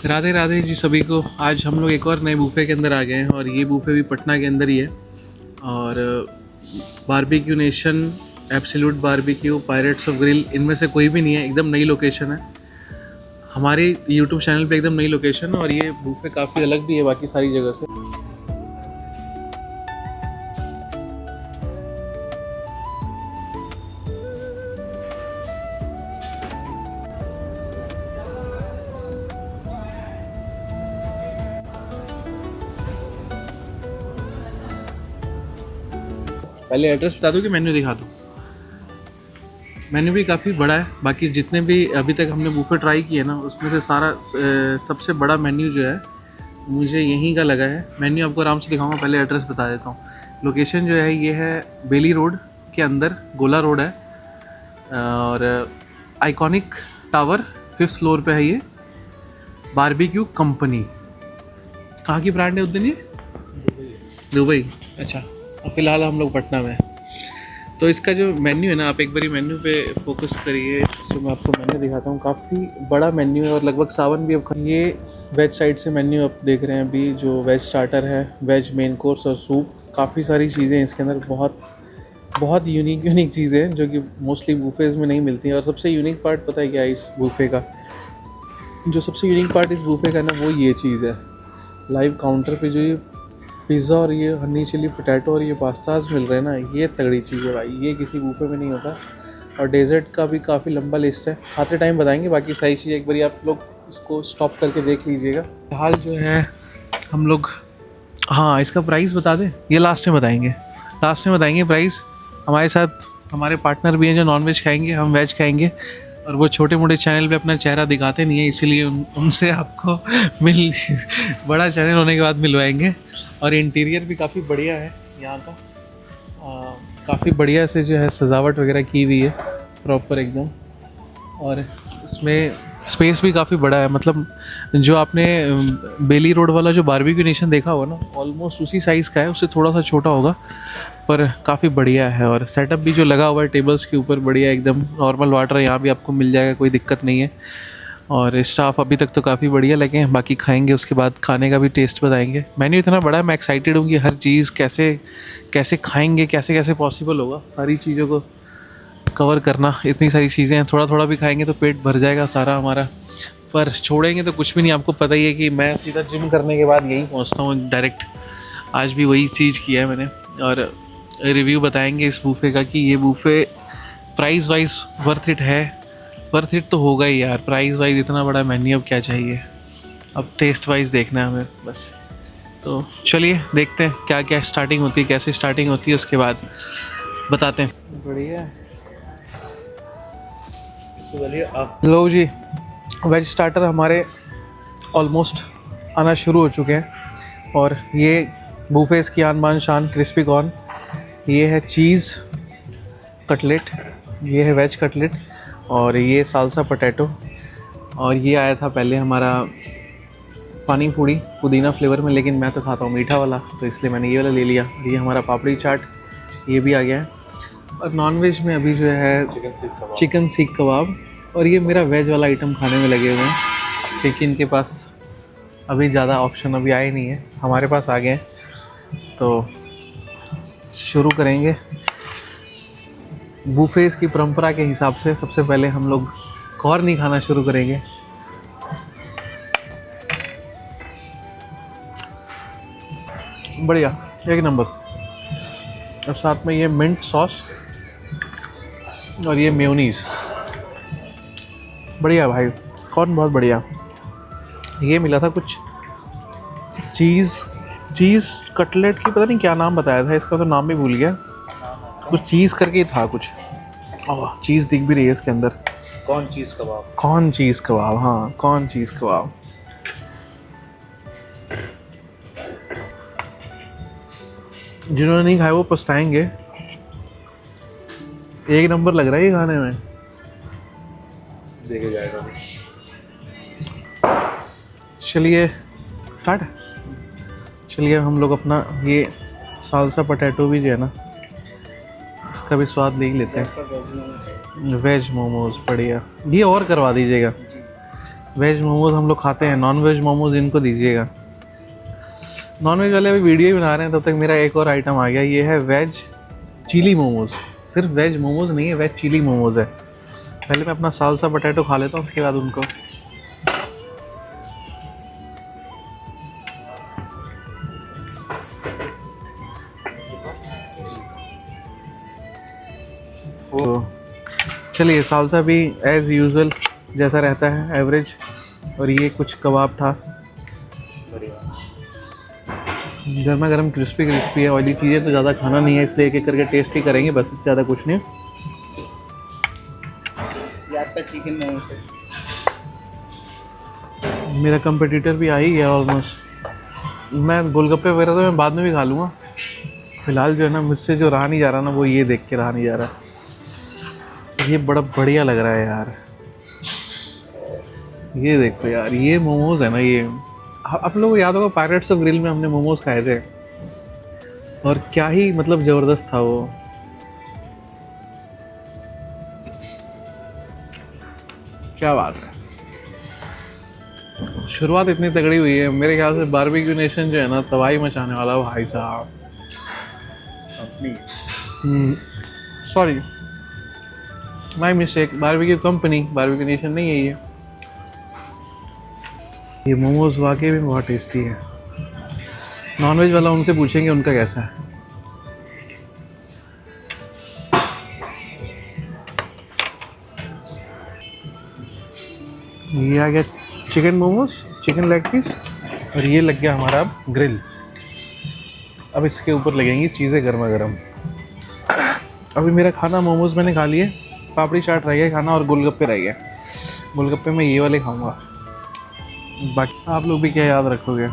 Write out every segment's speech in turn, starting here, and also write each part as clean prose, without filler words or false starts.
राधे राधे जी सभी को। आज हम लोग एक और नए बूफे के अंदर आ गए हैं और ये बूफे भी पटना के अंदर ही है। और Barbeque Nation, absolute barbecue, pirates of grill, इनमें से कोई भी नहीं है। एकदम नई लोकेशन है हमारे यूट्यूब चैनल पे, एकदम नई लोकेशन। और ये बूफे काफ़ी अलग भी है बाकी सारी जगह से। पहले एड्रेस बता दूं कि मेन्यू दिखा दूं? मेन्यू भी काफ़ी बड़ा है। बाकी जितने भी अभी तक हमने बूफे ट्राई किए ना, उसमें से सबसे बड़ा मेन्यू जो है मुझे यहीं का लगा है। मेन्यू आपको आराम से दिखाऊंगा, पहले एड्रेस बता देता हूँ। लोकेशन जो है ये है बेली रोड के अंदर, गोला रोड है। और आइकॉनिक टावर 5th फ्लोर पे है ये बारबेक्यू कंपनी। कहाँ की ब्रांड है उद्दीन? ये दुबई। अच्छा, फ़िलहाल हम लोग पटना में हैं। तो इसका जो मेन्यू है ना, आप एक बारी मेन्यू पे फोकस करिए। जो मैं आपको मेन्यू दिखाता हूँ, काफ़ी बड़ा मेन्यू है और लगभग सावन भी। अब ये वेज साइड से मेन्यू आप देख रहे हैं अभी, जो वेज स्टार्टर है, वेज मेन कोर्स और सूप। काफ़ी सारी चीज़ें हैं इसके अंदर, बहुत यूनिक चीज़ें हैं जो कि मोस्टली बूफेज़ में नहीं मिलती हैं। और सबसे यूनिक पार्ट पता है क्या है इस बूफे का? जो सबसे यूनिक पार्ट इस बूफे का ना, वो ये चीज़ है। लाइव काउंटर पे जो ये पिज़्ज़ा और ये हनी चिली पोटैटो और ये पास्ताज मिल रहे हैं ना, ये तगड़ी चीज़ है भाई। ये किसी बूफे में नहीं होता। और डेज़र्ट का भी काफ़ी लंबा लिस्ट है, खाते टाइम बताएंगे बाकी सारी चीज़ें। एक बार आप लोग इसको स्टॉप करके देख लीजिएगा। हाल जो है हम लोग, हाँ इसका प्राइस बता दें? ये लास्ट में बताएंगे प्राइस। हमारे साथ हमारे पार्टनर भी हैं जो नॉन वेज खाएंगे, हम वेज खाएंगे। और वो छोटे मोटे चैनल पे अपना चेहरा दिखाते नहीं है, इसीलिए उनसे आपको बड़ा चैनल होने के बाद मिलवाएंगे। और इंटीरियर भी काफ़ी बढ़िया है यहाँ का। काफ़ी बढ़िया से जो है सजावट वगैरह की हुई है प्रॉपर एकदम। और इसमें स्पेस भी काफ़ी बड़ा है। मतलब जो आपने बेली रोड वाला जो बारबेक्यू नेशन देखा होगा ना, ऑलमोस्ट उसी साइज़ का है, उससे थोड़ा सा छोटा होगा पर काफ़ी बढ़िया है। और सेटअप भी जो लगा हुआ है टेबल्स के ऊपर, बढ़िया एकदम। नॉर्मल वाटर यहाँ भी आपको मिल जाएगा, कोई दिक्कत नहीं है। और स्टाफ अभी तक तो काफ़ी बढ़िया लगे हैं। बाकी खाएंगे उसके बाद खाने का भी टेस्ट बताएंगे। मेन्यू इतना बड़ा है, मैं एक्साइटेड हूँ कि हर चीज़ कैसे खाएंगे, कैसे पॉसिबल होगा सारी चीज़ों को कवर करना। इतनी सारी चीज़ें हैं, थोड़ा थोड़ा भी खाएंगे तो पेट भर जाएगा सारा हमारा, पर छोड़ेंगे तो कुछ भी नहीं। आपको पता ही है कि मैं सीधा जिम करने के बाद यहीं पहुँचता हूँ डायरेक्ट। आज भी वही चीज़ किया है मैंने। और रिव्यू बताएंगे इस बूफे का कि ये buffet price wise worth it है। वर्थ इट तो होगा ही यार, प्राइस वाइज इतना बड़ा मेन्यू, अब क्या चाहिए। अब टेस्ट वाइज देखना है हमें बस। तो चलिए देखते हैं क्या क्या स्टार्टिंग होती है, कैसे स्टार्टिंग होती है, उसके बाद बताते हैं। बढ़िया। लो जी, वेज स्टार्टर हमारे ऑलमोस्ट आना शुरू हो चुके हैं। और ये बूफेस की आन बान शान क्रिस्पी कॉर्न, ये है चीज़ कटलेट, ये है वेज कटलेट, और ये सालसा पोटैटो। और ये आया था पहले हमारा पानी पूड़ी पुदीना फ्लेवर में, लेकिन मैं तो खाता हूँ मीठा वाला, तो इसलिए मैंने ये वाला ले लिया। ये हमारा पापड़ी चाट, ये भी आ गया है। और नॉन वेज में अभी जो है चिकन सीख कबाब। और ये मेरा वेज वाला आइटम खाने में लगे हुए हैं, क्योंकि इनके पास अभी ज़्यादा ऑप्शन अभी आए नहीं है, हमारे पास आ गए हैं। तो शुरू करेंगे बूफेस की परंपरा के हिसाब से। सबसे पहले हम लोग कॉर्न ही खाना शुरू करेंगे। बढ़िया, एक नंबर। और साथ में ये मिंट सॉस और ये मेयोनीज, बढ़िया भाई। कॉर्न बहुत बढ़िया। ये मिला था कुछ चीज़ कटलेट की, पता नहीं क्या नाम बताया था इसका, तो नाम भी भूल गया। कुछ चीज़ करके ही था कुछ। चीज़ दिख भी रही है इसके अंदर। कौन चीज़ कबाब? कॉर्न चीज़ कबाब, हाँ कॉर्न चीज़ कबाब। जिन्होंने नहीं खाया वो पछताएंगे। एक नंबर लग रहा है ये खाने में। देखे जाएगा। चलिए स्टार्ट। चलिए हम लोग अपना ये सालसा पोटैटो भी जो है ना, इसका भी स्वाद ले ही लेते हैं। वेज मोमोज बढ़िया। ये और करवा दीजिएगा। वेज मोमोज हम लोग खाते हैं, नॉन वेज मोमोज इनको दीजिएगा। नॉन वेज वाले अभी वीडियो ही बना रहे हैं, तब तक मेरा एक और आइटम आ गया। ये है वेज चिली मोमोज। सिर्फ वेज मोमोज नहीं है, वेज चिली मोमोज है। पहले मैं अपना सालसा पोटैटो खा लेता हूँ, उसके बाद उनको। तो चलिए, सालसा भी एज यूजुअल जैसा रहता है, एवरेज। और ये कुछ कबाब था, बढ़िया। गर्मा गर्म, क्रिस्पी क्रिस्पी है। ऑयली चीज़ें तो ज़्यादा खाना नहीं है, इसलिए एक एक करके टेस्ट ही करेंगे, बस इससे ज़्यादा कुछ नहीं। ये आपका चिकन मोमोज है। मेरा कंपटीटर भी आ ही गया ऑलमोस्ट। मैं गोलगप्पे वगैरह तो मैं बाद में भी खा लूँगा, फिलहाल जो है ना, मुझसे जो रहा नहीं जा रहा ना, वो ये देख के रहा नहीं जा रहा। ये बड़ा बढ़िया लग रहा है यार। ये देखो यार, ये मोमोज है ना, ये आप लोगों को याद होगा पायरेट्स ऑफ ग्रिल में हमने मोमोज खाए थे, और क्या ही मतलब ज़बरदस्त था वो। क्या बात है, शुरुआत इतनी तगड़ी हुई है। मेरे ख्याल से बारबेक्यू नेशन जो है ना, तबाही मचाने वाला है भाई साहब। Sorry, my mistake, barbecue company, Barbeque Nation नहीं है ये। ये मोमोज वाकई में बहुत टेस्टी है। नॉनवेज वाला उनसे पूछेंगे उनका कैसा है। ये आ गया chicken momos, chicken leg piece, और ये लग गया हमारा अब ग्रिल। अब इसके ऊपर लगेंगी चीज़ें गर्मा गर्म। अभी मेरा खाना, मोमोज मैंने खा लिए, पापड़ी चाट रह गया खाना, और गोलगप्पे रह गए। गोलगप्पे मैं ये वाले खाऊंगा, बाकी आप लोग भी क्या याद रखोगे।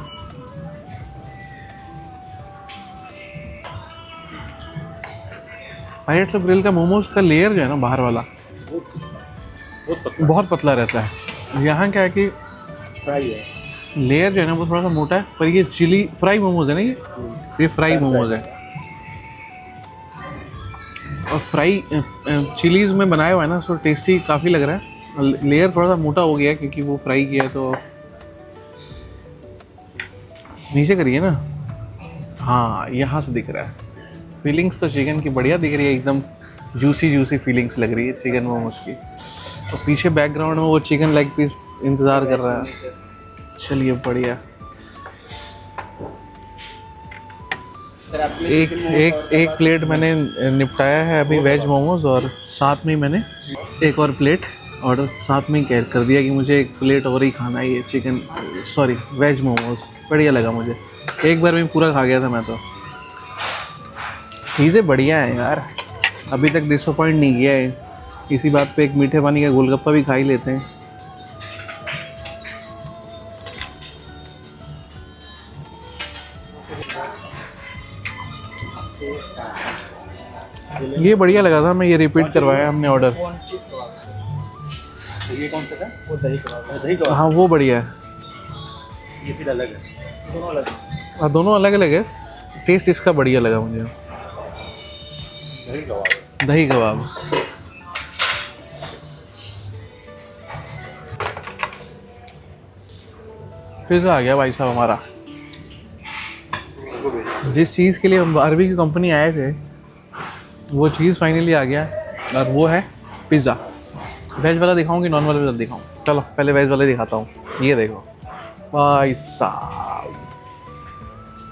पायरेट्स ऑफ ग्रिल का मोमोज का लेयर जो है ना, बाहर वाला बहुत पतला रहता है। यहाँ क्या है कि फ्राई है। लेयर जो है ना, वो थोड़ा सा मोटा है। पर ये चिली फ्राई मोमोज है ना, ये फ्राई मोमोज है। और फ्राई चिलीज़ में बनाया हुआ है ना, सो टेस्टी काफ़ी लग रहा है। लेयर थोड़ा सा मोटा हो गया क्योंकि वो फ्राई किया है। तो नीचे करिए ना, हाँ यहाँ से दिख रहा है। फीलिंग्स तो चिकन की बढ़िया दिख रही है, एकदम जूसी जूसी फीलिंग्स लग रही है चिकन मोमोज की। तो पीछे बैकग्राउंड में वो चिकन लेग पीस इंतज़ार कर रहा है। चलिए बढ़िया। सर एक प्लेट मैंने निपटाया है अभी वेज मोमोज, और साथ में मैंने एक और प्लेट ऑर्डर साथ में ही कर दिया कि मुझे एक प्लेट और ही खाना है ये चिकन, सॉरी वेज मोमोज। बढ़िया लगा मुझे, एक बार में पूरा खा गया था मैं तो। चीज़ें बढ़िया हैं यार, अभी तक डिसअपॉइंट नहीं किया है। इसी बात पे एक मीठे पानी का गोलगप्पा भी खा ही लेते हैं। ये बढ़िया लगा था, मैं ये रिपीट करवाया हमने ऑर्डर। ये कौन सा था? वो दही कबाब है। दही कबाब, हाँ वो बढ़िया है। ये फिर अलग है, दोनों अलग है। हाँ दोनों अलग अलग है, टेस्ट इसका बढ़िया लगा मुझे। दही कबाब है। दही कबाब। पिज़्ज़ा आ गया भाई साहब हमारा। जिस चीज़ के लिए हम बारबेक्यू कंपनी आए थे, वो चीज़ फाइनली आ गया, और वो है पिज़्ज़ा। वेज वाला दिखाऊं कि नॉन वाला दिखाऊं? चलो पहले वेज वाला दिखाता हूँ। ये देखो भाई साहब,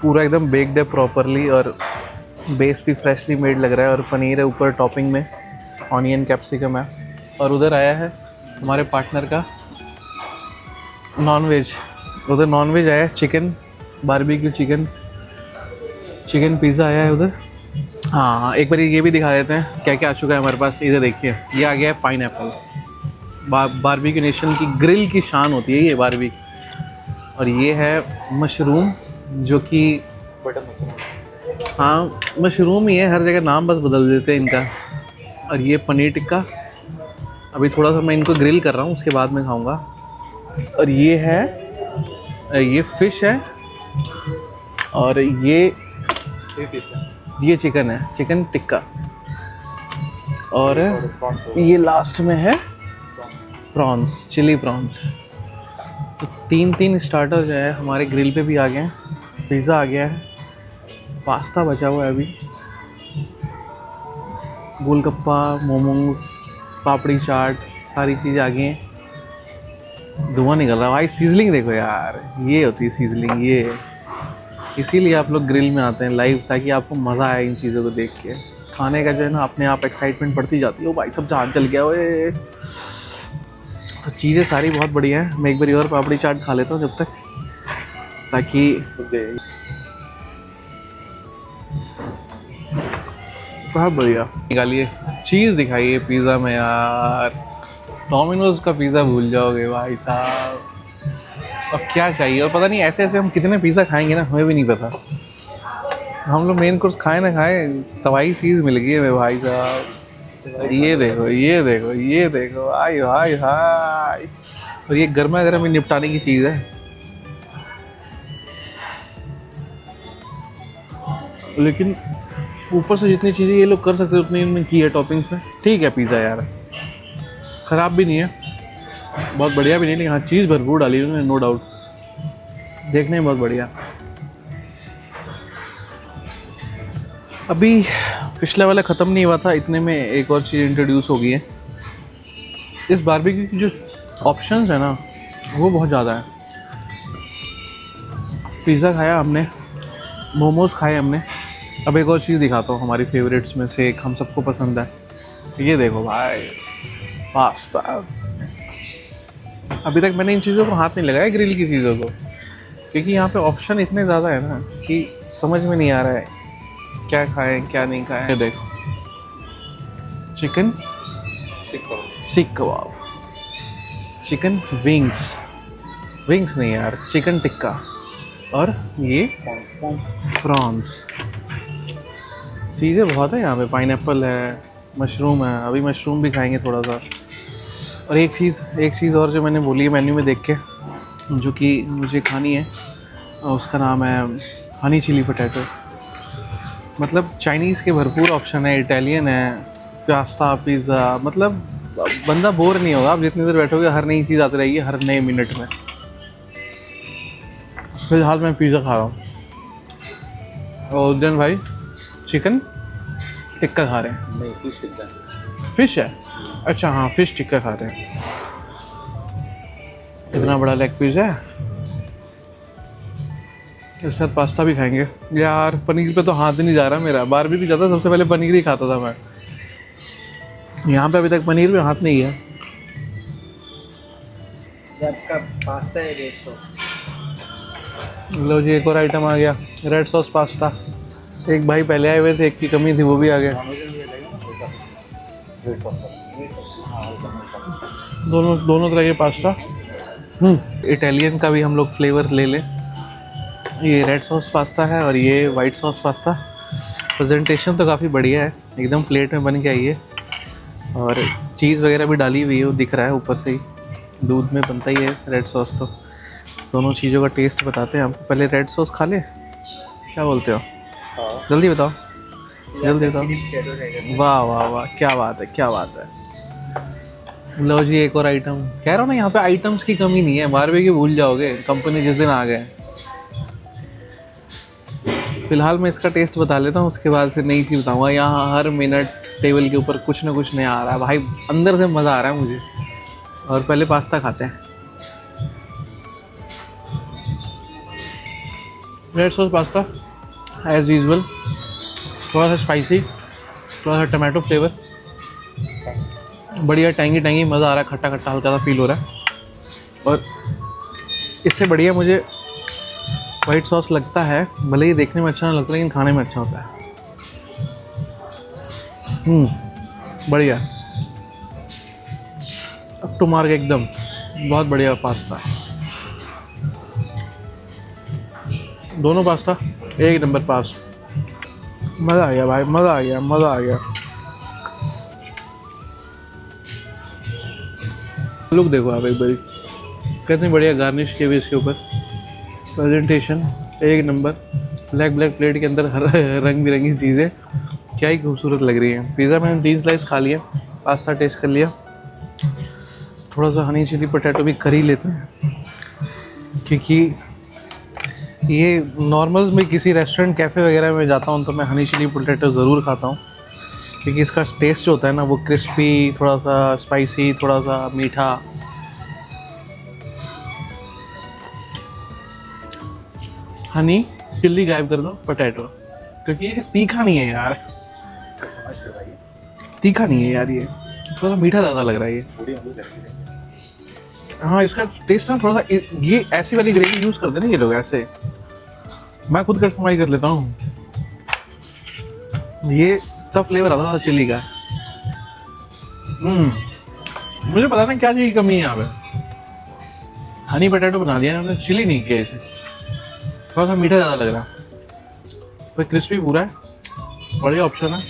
पूरा एकदम बेक्ड है प्रॉपरली, और बेस भी फ्रेशली मेड लग रहा है, और पनीर है ऊपर टॉपिंग में, ऑनियन कैप्सिकम है। और उधर आया है हमारे पार्टनर का नॉन वेज, उधर नॉन वेज आया है, चिकन बारबेक्यू चिकन पिज़्ज़ा आया है उधर। हाँ एक बार ये भी दिखा देते हैं क्या क्या आ चुका है हमारे पास। इधर देखिए, ये आ गया है पाइनएप्पल। बारबेक्यू नेशन की ग्रिल की शान होती है ये बारबेक्यू। और ये है मशरूम, जो कि बटर मशरूम। हाँ मशरूम ही है, हर जगह नाम बस बदल देते हैं इनका। और ये पनीर टिक्का, अभी थोड़ा सा मैं इनको ग्रिल कर रहा हूँ, उसके बाद में खाऊंगा। और ये है, ये फिश है, और ये चिकन है, चिकन टिक्का। और ये लास्ट में है प्रॉन्स, चिली प्रॉन्स। तो 3 स्टार्टर जो है हमारे ग्रिल पे भी आ गए हैं। पिज़्ज़ा आ गया है, पास्ता बचा हुआ है अभी, गोलगप्पा, मोमोज, पापड़ी चाट, सारी चीज़ें आ गई हैं। धुआं निकल रहा है भाई, सीजलिंग देखो यार, ये होती है सीजलिंग, ये इसीलिए आप लोग ग्रिल में आते हैं लाइव, ताकि आपको मज़ा आए इन चीज़ों को देख के। खाने का जो है ना अपने आप एक्साइटमेंट बढ़ती जाती है। ओ भाई सब जान चल गया ओए। तो चीज़ें सारी बहुत बढ़िया हैं। मैं एक बार और पापड़ी चाट खा लेता हूँ जब तक, ताकि बहुत बढ़िया। निकालिए चीज़ दिखाइए पिज़्ज़ा में यार, डोमिनोज का पिज़्ज़ा भूल जाओगे भाई साहब। अब क्या चाहिए, और पता नहीं ऐसे ऐसे हम कितने पिज़्ज़ा खाएंगे ना, हमें भी नहीं पता। हम लोग मेन कोर्स खाए ना खाए, तबाही चीज़ मिल गई है भाई साहब। ये देखो ये देखो ये देखो, आय हाय हाय। और ये गर्मा गर्म ही निपटाने की चीज़ है। लेकिन ऊपर से जितनी चीज़ें ये लोग कर सकते हैं उतनी इनमें की है टॉपिंग्स में। ठीक है पिज़्ज़ा यार, ख़राब भी नहीं है, बहुत बढ़िया भी नहीं, लेकिन हाँ चीज़ भरपूर डाली उन्होंने, नो डाउट। देखने में बहुत बढ़िया। अभी पिछला वाला ख़त्म नहीं हुआ था, इतने में एक और चीज़ इंट्रोड्यूस हो गई है। इस बारबेक्यू की जो ऑप्शंस है ना वो बहुत ज़्यादा है। पिज़्ज़ा खाया हमने, मोमोज़ खाए हमने, अब एक और चीज़ दिखाता हूँ हमारी फेवरेट्स में से एक, हम सबको पसंद है। ये देखो भाई, पास्ता। अभी तक मैंने इन चीज़ों को हाथ नहीं लगाया, ग्रिल की चीज़ों को, क्योंकि यहाँ पे ऑप्शन इतने ज़्यादा है ना कि समझ में नहीं आ रहा है क्या खाएं क्या नहीं खाएं। देखो चिकन सीख कबाब, चिकन विंग्स, विंग्स नहीं यार, चिकन टिक्का, और ये प्रॉन्स। चीज़ें बहुत है यहाँ पे, पाइनएप्पल है, मशरूम है, अभी मशरूम भी खाएंगे थोड़ा सा। और एक चीज़ और जो मैंने बोली है मेन्यू में देख के, जो कि मुझे खानी है, उसका नाम है हनी चिली पोटैटो। मतलब चाइनीज़ के भरपूर ऑप्शन है, इटालियन है, पास्ता, पिज़्ज़ा, मतलब बंदा बोर नहीं होगा आप जितनी देर बैठोगे, हर नई चीज़ आती रहेगी हर नए मिनट में। फिलहाल मैं पिज़्ज़ा खा रहा हूँ और उद्यन भाई चिकन टिक्का खा रहे हैं। नहीं, फिश टिक्का। फिश है, अच्छा हाँ फिश टिक्का खा रहे हैं। कितना बड़ा लेग पीस है। इसके साथ पास्ता भी खाएंगे यार। पनीर पे तो हाथ ही नहीं जा रहा मेरा, बारबेक्यू जाता सबसे पहले पनीर ही खाता था मैं, यहाँ पे अभी तक पनीर में हाथ नहीं है। आपका पास्ता है 150। लो जी एक और आइटम आ गया, रेड सॉस पास्ता। एक भाई पहले आए हुए थे, एक की कमी थी, वो भी आ गया। दोनों तरह के पास्ता। इटालियन का भी हम लोग फ्लेवर ले लें। ये रेड सॉस पास्ता है और ये वाइट सॉस पास्ता। प्रेजेंटेशन तो काफ़ी बढ़िया है, एकदम प्लेट में बन के आई है, और चीज़ वगैरह भी डाली हुई है, वो दिख रहा है ऊपर से ही। दूध में बनता ही है रेड सॉस। तो दोनों चीज़ों का टेस्ट बताते हैं आपको। पहले रेड सॉस खा ले, क्या बोलते हो? जल्दी बताओ, जल्दी बताओ। वाह वाह वाह, क्या बात है क्या बात है। लो जी एक और आइटम। कह रहा हूँ ना यहाँ पे आइटम्स की कमी नहीं है, बारबेक्यू भूल जाओगे कंपनी जिस दिन आ गए। फिलहाल मैं इसका टेस्ट बता लेता हूँ, उसके बाद फिर नई चीज़ बताऊँगा। यहाँ हर मिनट टेबल के ऊपर कुछ ना कुछ नया आ रहा है भाई, अंदर से मज़ा आ रहा है मुझे। और पहले पास्ता खाते हैं। Red sauce pasta as usual, थोड़ा सा स्पाइसी, थोड़ा सा टमाटो फ्लेवर, बढ़िया टैंगी टैंगी, मज़ा आ रहा है, खट्टा खट्टा हल्का सा फील हो रहा है। और इससे बढ़िया मुझे वाइट सॉस लगता है, भले ही देखने में अच्छा नहीं लगता लेकिन खाने में अच्छा होता है। बढ़िया, अब टू मार्क एकदम, बहुत बढ़िया पास्ता। दोनों पास्ता एक नंबर पास। मज़ा आ गया भाई, मज़ा आ गया, मज़ा आ गया। लुक देखो आप एक बारी, कितनी बढ़िया गार्निश की हुई इसके ऊपर। प्रेजेंटेशन एक नंबर, ब्लैक प्लेट के अंदर हर रंग बिरंगी चीज़ें, क्या ही खूबसूरत लग रही है। पिज़्ज़ा मैंने 3 स्लाइस खा लिया, पास्ता टेस्ट कर लिया, थोड़ा सा हनी चिली पोटैटो भी कर ही लेते हैं। क्योंकि ये नॉर्मल में किसी रेस्टोरेंट कैफ़े वगैरह में जाता हूँ तो मैं हनी चिली पोटैटो ज़रूर खाता हूँ, क्योंकि इसका टेस्ट जो होता है ना वो क्रिस्पी, थोड़ा सा स्पाइसी, थोड़ा सा मीठा। हनी चिल्ली गायब कर दो पोटैटो, क्योंकि ये तीखा नहीं है यार, तीखा नहीं है यार, ये थोड़ा सा मीठा ज़्यादा लग रहा है ये। हाँ इसका टेस्ट ना थोड़ा सा, ये ऐसी वाली ग्रेवी यूज़ करते हैं ना ये लोग ऐसे, मैं खुद कस्टमाइज कर लेता हूँ, ये तब फ्लेवर आता था चिल्ली का। मुझे पता नहीं क्या चीज़ की कमी है यहाँ पे, हनी पोटैटो बना दिया उन्होंने, चिली नहीं किया इसे, थोड़ा सा मीठा ज़्यादा लग रहा, पर क्रिस्पी पूरा है, बढ़िया ऑप्शन है।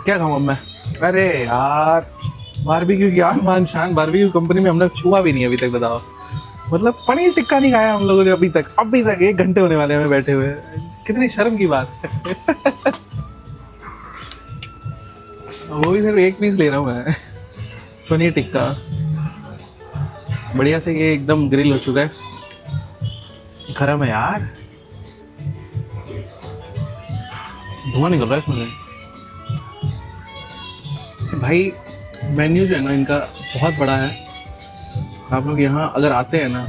क्या खाऊँ अब मैं? अरे यार बारबेक्यू की आन बान शान, बारबेक्यू कंपनी में हमने छुआ भी नहीं अभी तक, बताओ। मतलब पनीर टिक्का नहीं खाया हम लोगों ने अभी तक 1 घंटे होने वाले हमें बैठे हुए, कितनी शर्म की बात है। वो भी सिर्फ 1 पीस ले रहा हूँ मैं, पनीर टिक्का बढ़िया से, ये एकदम ग्रिल हो चुका है, गरम है यार, धुआं निकल रहा है इसमें भाई। मेन्यू जो है ना इनका बहुत बड़ा है, आप लोग यहाँ अगर आते हैं ना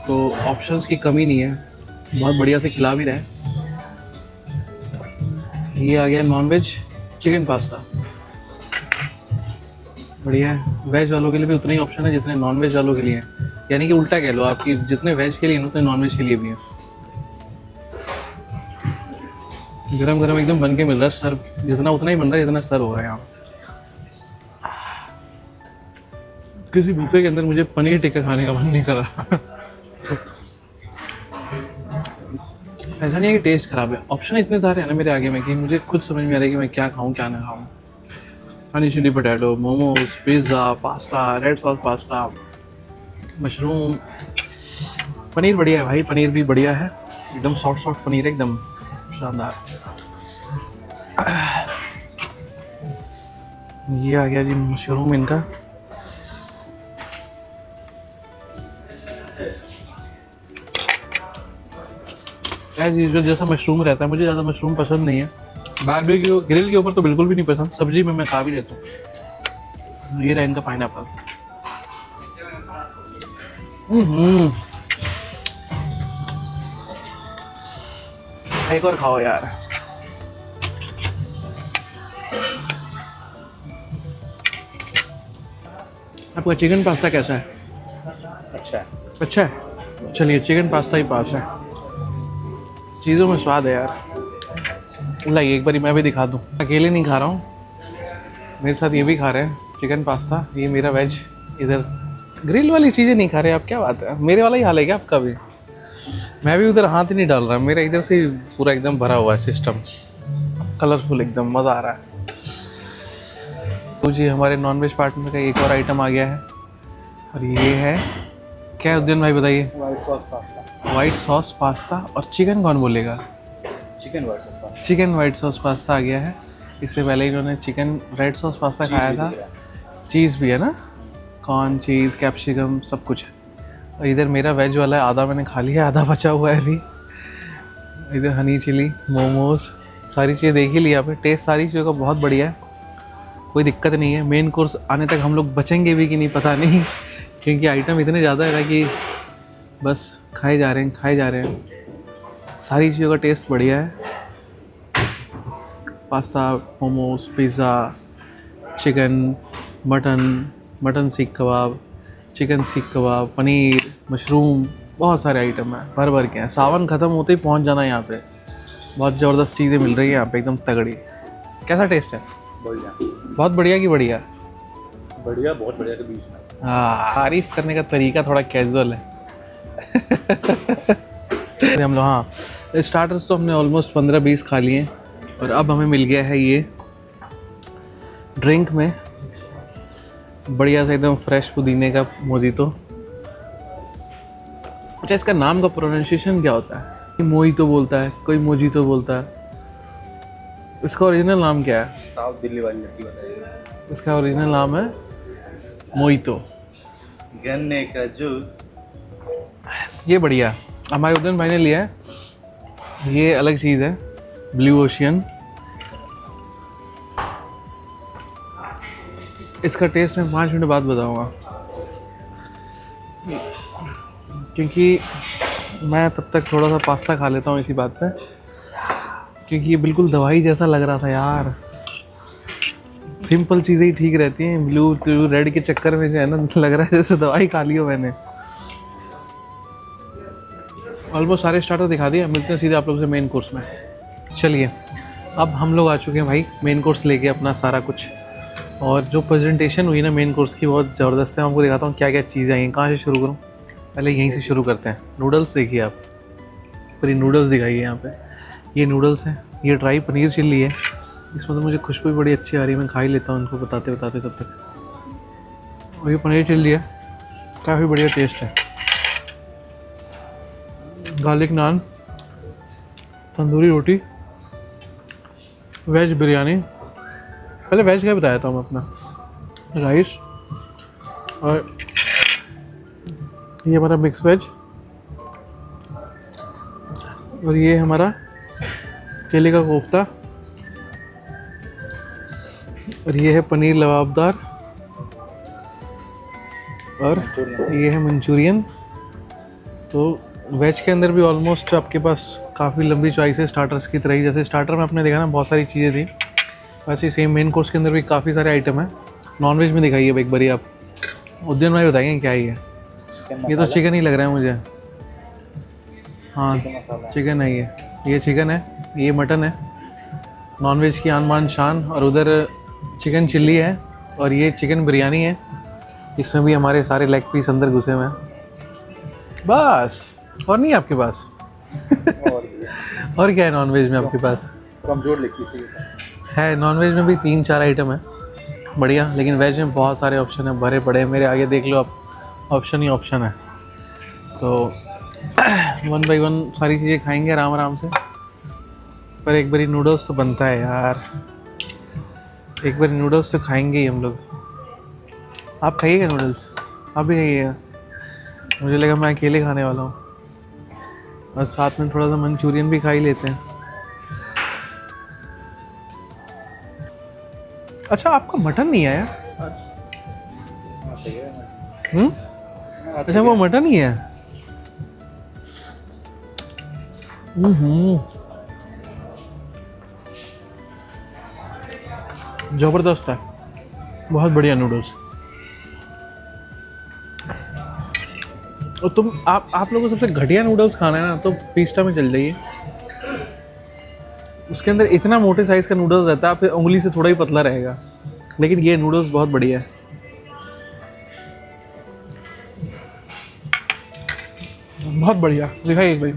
तो ऑप्शंस की कमी नहीं है, बहुत बढ़िया से खिला भी रहे। ये आ गया नॉनवेज चिकन पास्ता, बढ़िया है। वेज वालों के लिए भी उतने ही ऑप्शन है जितने नॉनवेज वालों के लिए हैं, यानी कि उल्टा कह लो, आपकी जितने वेज के लिए हैं उतने नॉनवेज के लिए भी हैं। गरम गरम एकदम बन के मिल रहा है, सर्व जितना उतना ही बन रहा है जितना सर्व हो रहा है यहाँ। किसी बुफे के अंदर मुझे पनीर टिक्का खाने का मन नहीं कर रहा। ऐसा नहीं है कि टेस्ट खराब है, ऑप्शन इतने सारे हैं ना मेरे आगे में कि मुझे खुद समझ में आ रहा है कि मैं क्या खाऊं क्या ना खाऊं। Honey chilli potato, momos, pizza, pasta, red sauce pasta, mushroom, paneer बढ़िया है भाई, पनीर भी बढ़िया है, एकदम सॉफ्ट सॉफ्ट पनीर, एकदम शानदार। ये आ गया जी मशरूम इनका, एज यूजुअल जैसा मशरूम रहता है, मुझे ज़्यादा मशरूम पसंद नहीं है, बारबेक्यू ग्रिल के ऊपर तो बिल्कुल भी नहीं पसंद, सब्जी में मैं खा भी लेता हूँ। ये रहा इनका पाइनएप्पल, एक और खाओ यार। आपका चिकन पास्ता कैसा है? अच्छा है। अच्छा है, चलिए चिकन पास्ता ही पास है, चीज़ों में स्वाद है यार। लाइए एक बारी मैं भी दिखा दूँ, अकेले नहीं खा रहा हूँ, मेरे साथ ये भी खा रहे हैं चिकन पास्ता, ये मेरा वेज, इधर ग्रिल वाली चीज़ें नहीं खा रहे आप, क्या बात है, मेरे वाला ही हाल है क्या आपका भी? मैं भी उधर हाथ ही नहीं डाल रहा, मेरा इधर से पूरा एकदम भरा हुआ है सिस्टम, कलरफुल एकदम, मज़ा आ रहा है। तो जी हमारे नॉनवेज पार्टनर का एक और आइटम आ गया है, और ये है क्या है उद्यन भाई बताइए? White sauce pasta. White sauce pasta, और चिकन कौन बोलेगा? Chicken white sauce pasta. Chicken white sauce pasta आ गया है। इससे पहले इन्होंने चिकन रेड सॉस पास्ता खाया था, चीज़ भी है ना, कॉर्न, चीज़, कैप्सिकम, सब कुछ है। और इधर मेरा वेज वाला है, आधा मैंने खा लिया, आधा बचा हुआ है अभी। इधर हनी चिली, मोमोज, सारी चीज़ें देख ही लिया, यहाँ पे टेस्ट सारी चीज़ों का बहुत बढ़िया है, कोई दिक्कत नहीं है। मेन कोर्स आने तक हम लोग बचेंगे भी कि नहीं पता नहीं, क्योंकि आइटम इतने ज़्यादा है ना कि बस खाए जा रहे हैं। सारी चीज़ों का टेस्ट बढ़िया है, pasta, momos, pizza, chicken, mutton सीख कबाब, चिकन सीख कबाब, पनीर, मशरूम, बहुत सारे आइटम हैं, भर के हैं। सावन ख़त्म होते ही पहुंच जाना यहाँ पे, बहुत ज़बरदस्त चीज़ें मिल रही हैं यहाँ पे, एकदम तगड़ी। कैसा टेस्ट है? बढ़िया। बहुत बढ़िया की बढ़िया? बढ़िया, बहुत बढ़िया के बीच में। हाँ, तारीफ करने का तरीका थोड़ा कैजुअल है। हम लोग हाँ, स्टार्टर्स तो हमने ऑलमोस्ट 15-20 खा लिए, और अब हमें मिल गया है ये ड्रिंक में बढ़िया सा एकदम फ्रेश पुदीने का मोजितो। अच्छा, इसका नाम का प्रोनाउंसिएशन क्या होता है? कोई मोहितो बोलता है, कोई मोजितो बोलता है, इसका ओरिजिनल नाम क्या है? साउथ दिल्ली वाली लड़की बताइए। इसका ओरिजिनल नाम है मोहितो। गन्ने का जूस, ये बढ़िया। हमारे उदयन भाई ने लिया है, ये अलग चीज़ है, ब्लू ओशियन। इसका टेस्ट मैं 5 मिनट बाद बताऊंगा, क्योंकि मैं तब तक थोड़ा सा पास्ता खा लेता हूँ इसी बात पे, क्योंकि ये बिल्कुल दवाई जैसा लग रहा था यार। सिंपल चीज़ें ही ठीक रहती हैं, ब्लू रेड के चक्कर में जो है ना, लग रहा है जैसे दवाई खा ली हो मैंने। ऑलमोस्ट सारे स्टार्टर दिखा दिए, मिलते हैं सीधे आप लोगों से मेन कोर्स में। चलिए, अब हम लोग आ चुके हैं भाई मेन कोर्स लेके अपना सारा कुछ। और जो प्रेजेंटेशन हुई ना मेन कोर्स की, बहुत ज़बरदस्त है। मैं आपको दिखाता हूँ क्या क्या चीज़ें आई हैं। कहाँ से शुरू करूँ? पहले यहीं से शुरू करते हैं। नूडल्स देखिए आप, पूरी नूडल्स दिखाइए यहाँ पे। ये नूडल्स हैं, ये ड्राई पनीर चिल्ली है। इसमें तो मुझे खुशबू बड़ी अच्छी आ रही है, मैं खा ही लेता हूँ इनको बताते बताते तब तक। और ये पनीर चिल्ली है, काफ़ी बढ़िया टेस्ट है। गार्लिक नान, तंदूरी रोटी, वेज बिरयानी। पहले वेज का बताया था मैं अपना, राइस, और ये हमारा मिक्स वेज, और ये हमारा केले का कोफ्ता, और ये है पनीर लबाबदार, और ये है मंचूरियन। तो वेज के अंदर भी ऑलमोस्ट आपके पास काफ़ी लंबी चॉइस है स्टार्टर्स की तरह ही। जैसे स्टार्टर में आपने देखा ना बहुत सारी चीज़ें थी, वैसे ही सेम मेन कोर्स के अंदर भी काफ़ी सारे आइटम हैं। नॉन वेज में दिखाइए एक बारी आप, उद्यन भाई बताएंगे क्या ही है। ये तो चिकन ही लग रहा है मुझे। हाँ चिकन है ये चिकन है, ये मटन है। नॉन वेज की आन बान शान। और उधर चिकन चिल्ली है, और ये चिकन बिरयानी है। इसमें भी हमारे सारे लेग पीस अंदर घुसे हुए हैं। बस और नहीं आपके पास? और क्या है नॉन वेज में आपके पास? कमजोर लेग पीस है नॉन वेज में भी 3-4 आइटम है बढ़िया, लेकिन वेज में बहुत सारे ऑप्शन है, भरे पड़े हैं। मेरे आगे देख लो आप, ऑप्शन ही ऑप्शन है। तो 1 बाई 1 सारी चीज़ें खाएंगे आराम आराम से। पर एक बारी नूडल्स तो बनता है यार, एक बारी नूडल्स तो खाएंगे ही हम लोग। आप खाइएगा नूडल्स? आप भी खाइएगा? मुझे लगा मैं अकेले खाने वाला हूँ। और साथ में थोड़ा सा मंचूरियन भी खा ही लेते हैं। अच्छा आपका मटन नहीं आया? अच्छा वो मटन ही है। जबरदस्त है, बहुत बढ़िया नूडल्स। और तुम आप लोगों को सबसे घटिया नूडल्स खाना है ना, तो पीस्टा में चल जाइए। उसके अंदर इतना मोटे साइज का नूडल्स रहता है, आपके उंगली से थोड़ा ही पतला रहेगा, लेकिन ये नूडल्स बहुत बढ़िया है। बहुत बढ़िया। दिखाइए एक भाई,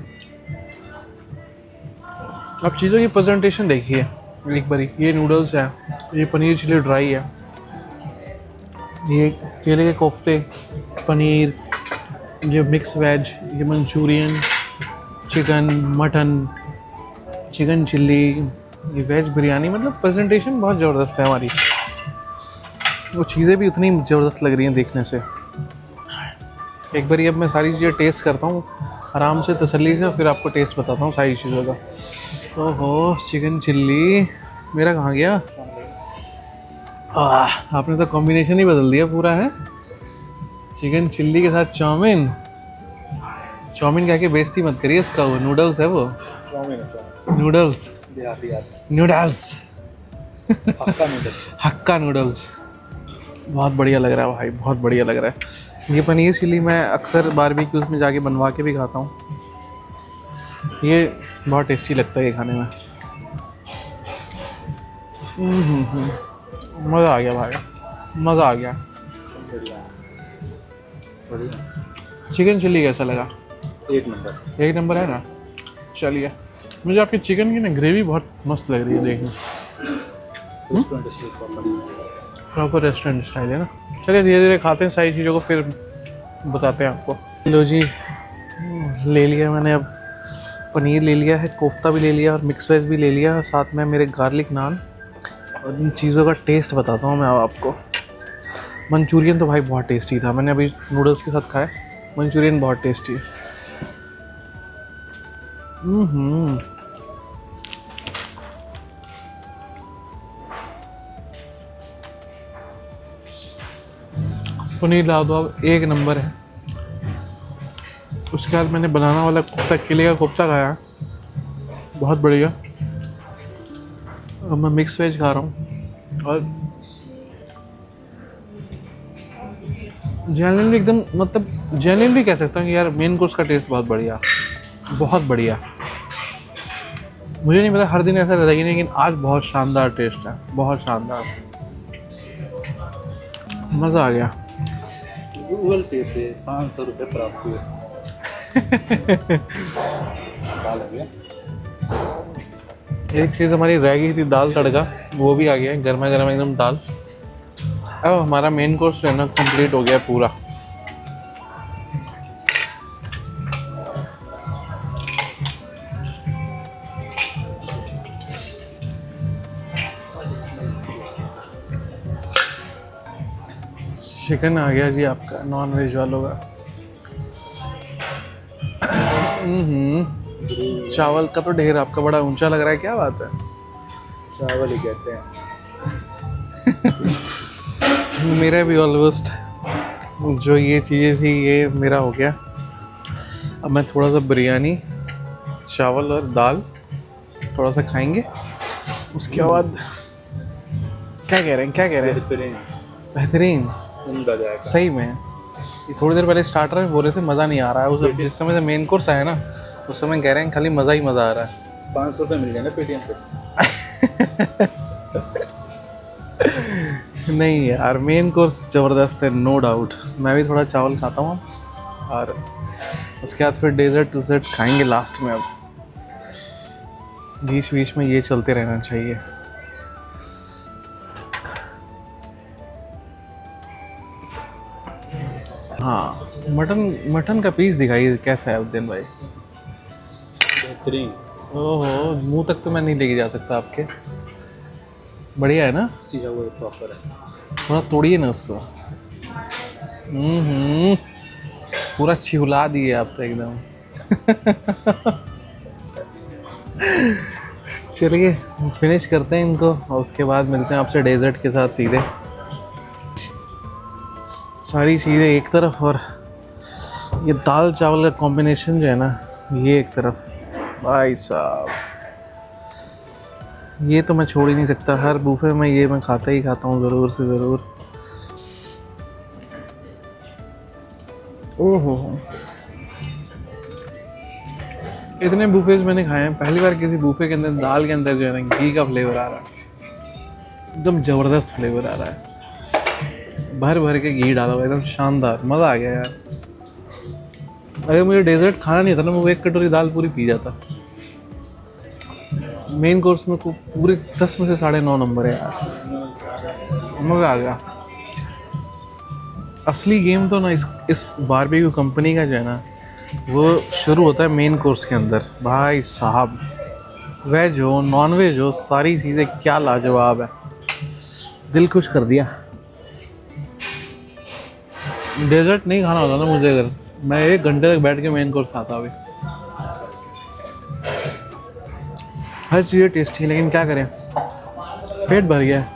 आप चीज़ों की प्रेजेंटेशन देखिए एक बारी। ये नूडल्स है, ये पनीर चिली ड्राई है, ये केले के कोफ्ते, पनीर, ये मिक्स वेज, ये Manchurian, chicken, mutton, chicken chilli, ये वेज बिरयानी। मतलब प्रेजेंटेशन बहुत ज़बरदस्त है हमारी। वो चीज़ें भी उतनी ज़बरदस्त लग रही हैं देखने से। एक बारी अब मैं सारी चीज़ें टेस्ट करता हूँ आराम से, तसल्ली से, फिर आपको टेस्ट बताता हूँ सारी चीज़ों का। ओहो चिकन चिल्ली मेरा कहाँ गया? आपने तो कॉम्बिनेशन ही बदल दिया पूरा है। चिकन चिल्ली के साथ चाउमीन। चाउमीन कह के बेइज्जती मत करिए इसका, वो नूडल्स है वो। नूडल्स नूडल्स हक्का नूडल्स। बहुत बढ़िया लग रहा है भाई, बहुत बढ़िया लग रहा है। ये पनीर चिल्ली मैं अक्सर बारबेक्यूज़ में जाके बनवा के भी खाता हूँ। ये बहुत टेस्टी लगता है ये खाने में। मज़ा आ गया भाई, मज़ा आ गया। चिकन चिल्ली कैसा लगा? एक नंबर है ना। चलिए, मुझे आपकी चिकन की ना ग्रेवी बहुत मस्त लग रही है देखने से। प्रॉपर रेस्टोरेंट स्टाइल है ना। चलिए धीरे धीरे खाते हैं सारी चीज़ों को, फिर बताते हैं आपको। लो जी, ले लिया मैंने, अब पनीर ले लिया है, कोफ्ता भी ले लिया और मिक्स वेज भी ले लिया, साथ में मेरे गार्लिक नान। और इन चीज़ों का टेस्ट बताता हूँ मैं आपको। मंचूरियन तो भाई बहुत टेस्टी था, मैंने अभी नूडल्स के साथ खाया, मंचूरियन बहुत टेस्टी है। पनीर लाजवाब एक नंबर है। उसके बाद मैंने बनाना वाला कोफ्ता, किले का कोफ्ता खाया, बहुत बढ़िया। अब मैं मिक्स वेज खा रहा हूँ और जेन्युइनली एकदम, मतलब जेन्युइनली कह सकता हूँ कि यार मेन कोर्स का टेस्ट बहुत बढ़िया, बहुत बढ़िया। मुझे नहीं पता हर दिन ऐसा रहता है कि नहीं, लेकिन आज बहुत शानदार टेस्ट है, बहुत शानदार, मज़ा आ गया। गूगल पे 500 रुपये प्राप्त हुए। दाल हो गया। एक चीज़ हमारी रह गई थी, दाल तड़का, वो भी आ गया है, गर्मा गर्मा एकदम दाल। अब हमारा मेन कोर्स जो है ना कंप्लीट हो गया पूरा। चिकन आ गया जी आपका, नॉन वेज वालों का। चावल का तो ढेर आपका बड़ा ऊंचा लग रहा है, क्या बात है? चावल ही कहते हैं। मेरा भी ऑलमोस्ट जो ये चीज़ें थी ये मेरा हो गया। अब मैं थोड़ा सा बिरयानी, चावल और दाल थोड़ा सा खाएंगे, उसके बाद क्या कह रहे हैं, क्या कह रहे हैं? बेहतरीन, उम्दा जाएगा। सही में। ये थोड़ी देर पहले स्टार्टर में बोल रहे थे मज़ा नहीं आ रहा है, उस जिस समय से मेन कोर्स आया ना उस समय कह रहे हैं खाली मज़ा ही मज़ा आ रहा है। 500 रुपये मिल जाएंगे पेटीएम पे। नहीं यार, मेन कोर्स ज़बरदस्त है, नो डाउट। मैं भी थोड़ा चावल खाता हूँ और उसके बाद फिर डेजर्ट टूजर्ट खाएंगे लास्ट में। अब बीच बीच में ये चलते रहना चाहिए। हाँ, मटन का पीस दिखाइए कैसा है उद्दीन भाई। बेहतरीन। ओहो, मुंह तक तो मैं नहीं लेके जा सकता आपके। बढ़िया है ना? सीधा वो प्रॉपर है। थोड़ा तोड़िए ना उसको। पूरा छिहुला दिए आप तो एकदम। चलिए फिनिश करते हैं इनको और उसके बाद मिलते हैं आपसे डेजर्ट के साथ सीधे। सारी चीज़ें एक तरफ और ये दाल चावल का कॉम्बिनेशन जो है ना ये एक तरफ, भाई साहब ये तो मैं छोड़ ही नहीं सकता। हर बूफे में ये मैं खाता ही खाता हूँ ज़रूर से ज़रूर। ओहो, इतने बूफेज मैंने खाए हैं, पहली बार किसी बूफे के अंदर दाल के अंदर जो है ना घी का फ्लेवर आ रहा है, एकदम ज़बरदस्त फ्लेवर आ रहा है। भर भर के घी डाला हुआ, एकदम शानदार, मज़ा आ गया यार। अगर मुझे डेजर्ट खाना नहीं था ना, मैं वो एक कटोरी दाल पूरी पी जाता। मेन कोर्स में को पूरे 10 में से 9.5 नंबर है यार, मज़ा आ गया। असली गेम तो ना इस बारबेक्यू कंपनी का जो है ना वो शुरू होता है मेन कोर्स के अंदर। भाई साहब, वेज हो नॉन वेज हो सारी चीज़ें क्या लाजवाब है, दिल खुश कर दिया। डेजर्ट नहीं खाना होता ना मुझे, अगर मैं 1 घंटे तक बैठ के मेन कोर्स खाता अभी। हर चीज़ें टेस्टी है, लेकिन क्या करें, पेट भर गया है,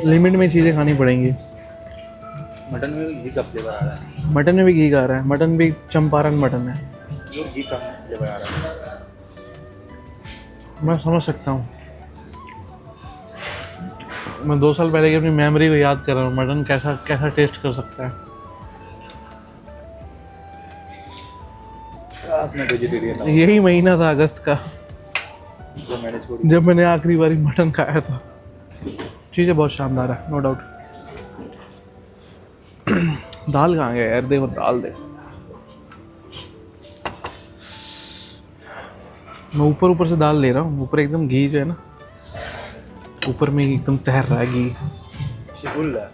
लिमिट में चीज़ें खानी पड़ेंगी। मटन में भी घी का फ्लेवर आ रहा है। मटन में भी घी आ रहा है, मटन भी चंपारण मटन है, जो घी का फ्लेवर आ रहा है। मैं समझ सकता हूँ। मैं 2 साल पहले की अपनी मेमोरी को याद कर रहा हूँ, मटन कैसा कैसा टेस्ट कर सकता है। आज मैं वेजिटेरियन हूँ। यही महीना था अगस्त का जब मैंने जब मैंने आखिरी बारी मटन खाया था। चीज़ें बहुत शानदार है, नो डाउट। दाल कहाँ गया यार, देखो दाल दे। मैं ऊपर से दाल ले रहा हूँ, ऊपर एकदम घी जो है ना ऊपर में एकदम तैर रहा है घी। चिकुल है।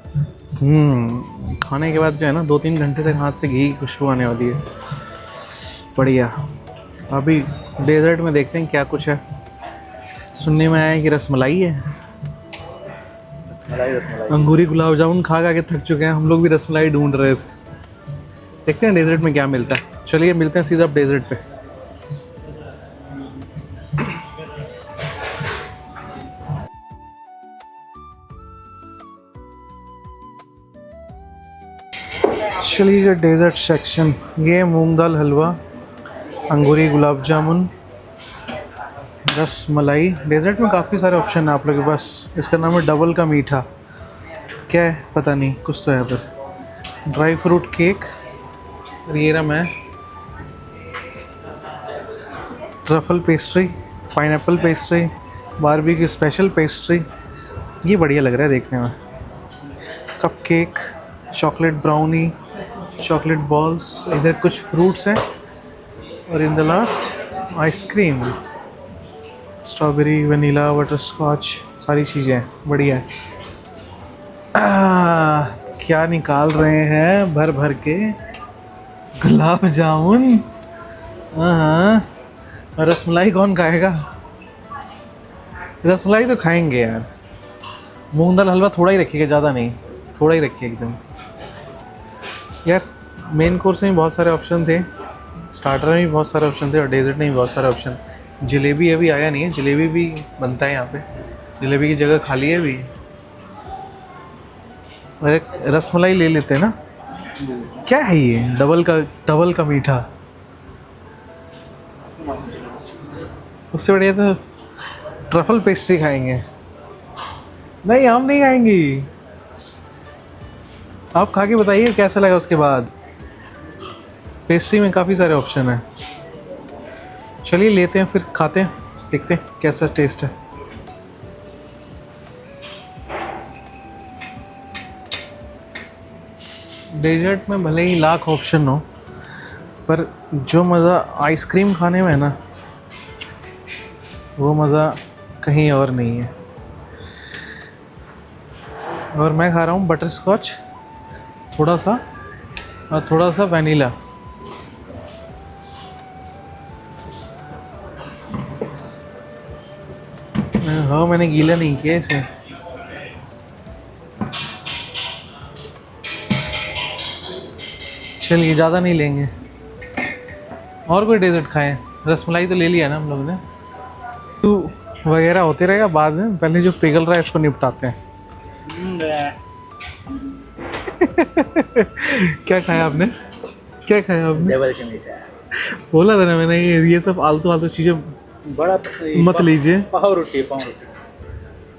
खाने के बाद जो है ना 2-3 घंटे तक हाथ से घी की खुशबू आने वाली है, बढ़िया। अभी डेजर्ट में देखते हैं क्या कुछ है। सुनने में आया है कि रसमलाई है, मलाई रसमलाई। अंगूरी गुलाब जामुन खा के थक चुके हैं हम लोग, भी रसमलाई ढूंढ रहे थे। देखते हैं डेजर्ट में क्या मिलता है। चलिए मिलते हैं सीधा अब डेजर्ट पे। चलिए डेजर्ट सेक्शन, ये मूंग दाल हलवा, अंगूरी गुलाब जामुन, रस मलाई। डेजर्ट में काफ़ी सारे ऑप्शन हैं आप लोगों के पास। इसका नाम है डबल का मीठा, क्या है पता नहीं, कुछ तो है पर। ड्राई फ्रूट केक, और ये रहा मैं truffle pastry, pineapple pastry, barbecue special pastry. ये बढ़िया लग रहा है देखने में। Cupcake, chocolate brownie, chocolate balls, इधर कुछ फ्रूट्स हैं, और in the last ice cream, strawberry, vanilla, butterscotch, सारी चीज़ें बढ़िया है। क्या निकाल रहे हैं भर भर के, गुलाब जामुन। हाँ, रसमलाई कौन खाएगा? रसमलाई तो खाएंगे यार। मूंग दाल हलवा थोड़ा ही रखिएगा, ज़्यादा नहीं, थोड़ा ही रखिए एकदम। यार मेन कोर्स में भी बहुत सारे ऑप्शन थे, स्टार्टर में भी बहुत सारे ऑप्शन थे, और डेजर्ट में भी बहुत सारे ऑप्शन। जलेबी अभी आया नहीं है, जलेबी भी बनता है यहाँ पे, जलेबी की जगह खाली है अभी। और एक रसमलाई ले लेते हैं ना। क्या है ये? डबल का मीठा। उससे बढ़िया तो ट्रफल पेस्ट्री खाएंगे। नहीं, हम नहीं खाएंगे। आप खा के बताइए कैसा लगा उसके बाद। पेस्ट्री में काफ़ी सारे ऑप्शन हैं। चलिए लेते हैं, फिर खाते हैं, देखते हैं कैसा टेस्ट है। डेजर्ट में भले ही लाख ऑप्शन हो, पर जो मज़ा आइसक्रीम खाने में है ना, वो मज़ा कहीं और नहीं है। और मैं खा रहा हूँ बटर स्कॉच, थोड़ा सा, और थोड़ा सा वनीला। हाँ, मैंने गीला नहीं किया इसे। चलिए ज़्यादा नहीं लेंगे। और कोई डेजर्ट खाएं? रसमलाई तो ले लिया ना हम लोग ने। तो वगैरह होते रहेगा बाद में, पहले जो पिघल रहा है इसको निपटाते हैं। क्या खाया आपने? क्या खाया आपने? डबल का मीठा। बोला था ना मैंने, ये सब आलतू फालतू चीज़ें बड़ा मत लीजिए। पाव रोटी।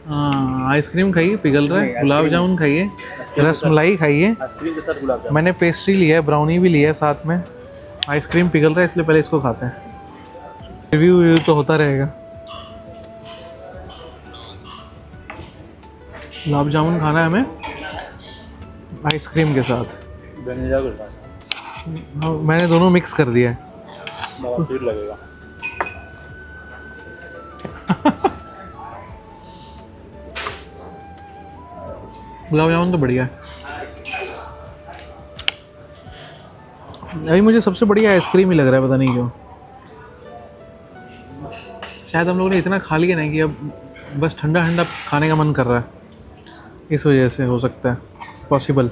हाँ, आइसक्रीम खाइए, पिघल रहा है। नहीं, गुलाब जामुन खाइए, रसमलाई खाइए। आइसक्रीम के साथ गुलाब जामुन। मैंने पेस्ट्री लिया है, ब्राउनी भी लिया है साथ में। आइसक्रीम पिघल रहा है इसलिए पहले इसको खाते हैं। रिव्यू तो होता रहेगा। गुलाब जामुन खाना है हमें आइसक्रीम के साथ। वनीला के साथ। हाँ, मैंने दोनों मिक्स कर दिया है। बड़ा स्वीट लगेगा। गुलाब जामुन तो बढ़िया है। अभी मुझे सबसे बढ़िया आइसक्रीम ही लग रहा है, पता नहीं क्यों। शायद हम लोगों ने इतना खा लिया ना कि अब बस ठंडा ठंडा खाने का मन कर रहा है, इस वजह से हो सकता है, पॉसिबल।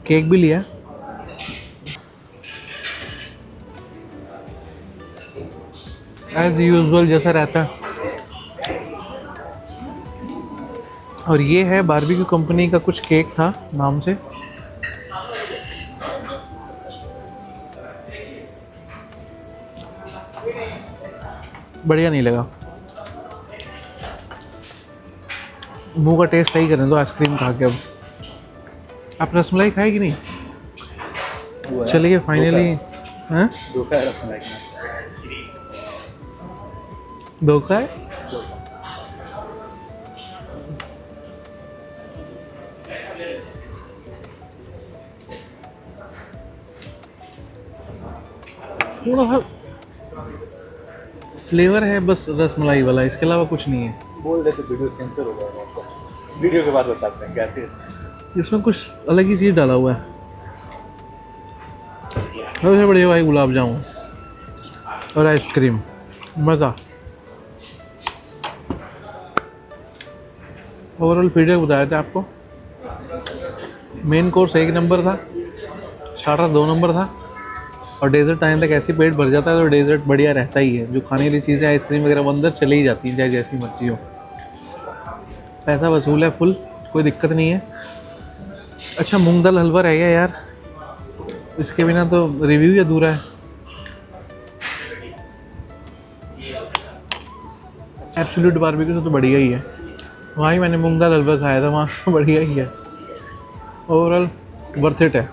केक भी लिया एज यूजुअल जैसा रहता है। और ये है बारबेक्यू कंपनी का कुछ केक था नाम से। बढ़िया नहीं लगा। मुंह का टेस्ट सही करने दो आइसक्रीम खा के। अब आप रसमलाई खाए कि नहीं? चलिए फाइनली। हैं? धोखा है रसमलाई का। धोखा है? थोड़ा सा फ्लेवर है बस रसमलाई वाला, इसके अलावा कुछ नहीं है। बोल देते वीडियो सेंसर हो जाएगा आपको। वीडियो के बाद बताते हैं कैसे। इसमें कुछ अलग ही चीज़ डाला हुआ है। सबसे बढ़िया भाई गुलाब जामुन और आइसक्रीम, मज़ा। ओवरऑल फीडबैक बताया था आपको। मेन कोर्स एक नंबर था, स्टार्टर 2 नंबर था, और डेजर्ट टाइम तक ऐसे पेट भर जाता है तो डेजर्ट बढ़िया रहता ही है। जो खाने वाली चीज़ें आइसक्रीम वगैरह वो अंदर चली ही जाती हैं, चाहे जैसी मर्जी हो। पैसा वसूल है फुल, कोई दिक्कत नहीं है। अच्छा, मूंग दाल हलवा रह गया यार, इसके बिना तो रिव्यू ही अधूरा है। एब्सोल्यूट बारबेक्यू से तो बढ़िया ही है, वहाँ ही मैंने मूंग दाल हलवा खाया था, वहाँ से बढ़िया ही है। ओवरऑल वर्थ इट है।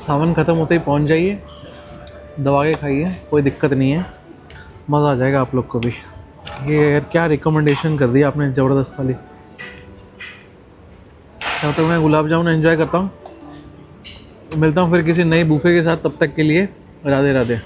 सावन ख़त्म होते ही पहुँच जाइए, दबा के खाइए, कोई दिक्कत नहीं है, मज़ा आ जाएगा आप लोग को भी। ये यार क्या रिकमेंडेशन कर दी आपने, ज़बरदस्त वाली। तब तक मैं गुलाब जामुन एंजॉय करता हूँ, मिलता हूँ फिर किसी नए बूफे के साथ। तब तक के लिए राधे राधे।